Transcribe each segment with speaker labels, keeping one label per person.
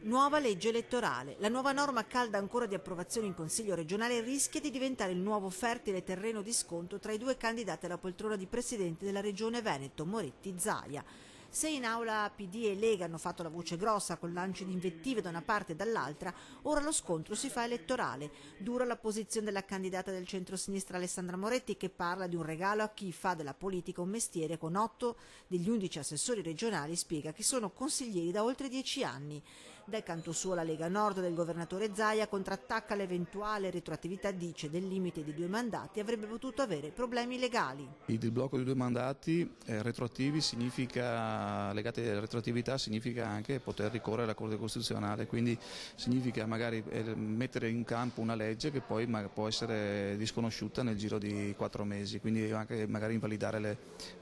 Speaker 1: Nuova legge elettorale. La nuova norma calda ancora di approvazione in Consiglio regionale rischia di diventare il nuovo fertile terreno di scontro tra i due candidati alla poltrona di presidente della Regione Veneto, Moretti-Zaia. Se in aula PD e Lega hanno fatto la voce grossa con lanci di invettive da una parte e dall'altra, ora lo scontro si fa elettorale. Dura la posizione della candidata del centro-sinistra Alessandra Moretti, che parla di un regalo a chi fa della politica un mestiere. Con 8 degli 11 assessori regionali spiega che sono consiglieri da oltre 10 anni. Dal canto suo la Lega Nord del governatore Zaia contrattacca l'eventuale retroattività, dice, del limite di 2 mandati avrebbe potuto avere problemi legali.
Speaker 2: Il blocco di 2 mandati retroattivi legati alla retroattività significa anche poter ricorrere alla Corte Costituzionale, quindi significa magari mettere in campo una legge che poi può essere disconosciuta nel giro di 4 mesi, quindi anche magari invalidare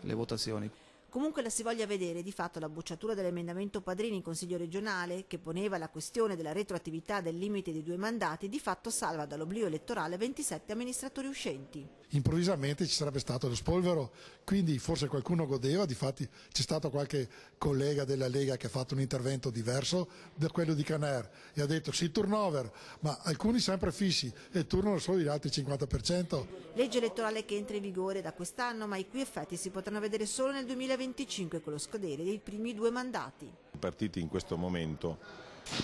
Speaker 2: le votazioni.
Speaker 1: Comunque la si voglia vedere, di fatto la bocciatura dell'emendamento Padrini in Consiglio regionale, che poneva la questione della retroattività del limite di 2 mandati, di fatto salva dall'oblio elettorale 27 amministratori uscenti.
Speaker 3: Improvvisamente ci sarebbe stato lo spolvero, quindi forse qualcuno godeva, difatti c'è stato qualche collega della Lega che ha fatto un intervento diverso da quello di Caner e ha detto sì turnover, ma alcuni sempre fissi e turnano solo gli altri 50%.
Speaker 1: Legge elettorale che entra in vigore da quest'anno, ma i cui effetti si potranno vedere solo nel 2025 con lo scadere dei primi 2 mandati.
Speaker 4: I partiti in questo momento,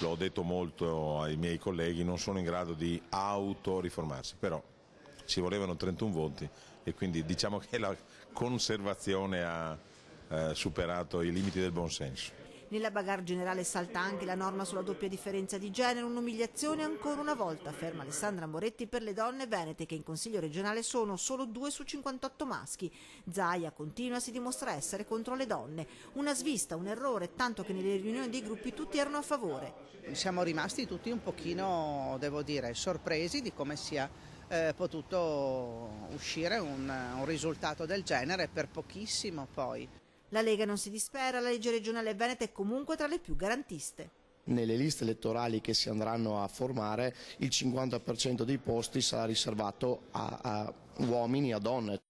Speaker 4: l'ho detto molto ai miei colleghi, non sono in grado di autoriformarsi, però ci volevano 31 voti e quindi diciamo che la conservazione ha superato i limiti del buonsenso.
Speaker 1: Nella bagarre generale salta anche la norma sulla doppia differenza di genere, un'umiliazione ancora una volta, afferma Alessandra Moretti, per le donne venete che in Consiglio regionale sono solo 2 su 58 maschi. Zaia continua, si dimostra essere contro le donne. Una svista, un errore, tanto che nelle riunioni dei gruppi tutti erano a favore.
Speaker 5: Siamo rimasti tutti un pochino, devo dire, sorpresi di come sia potuto uscire un risultato del genere per pochissimo poi.
Speaker 1: La Lega non si dispera, la legge regionale veneta è comunque tra le più garantiste.
Speaker 6: Nelle liste elettorali che si andranno a formare il 50% dei posti sarà riservato a uomini e a donne.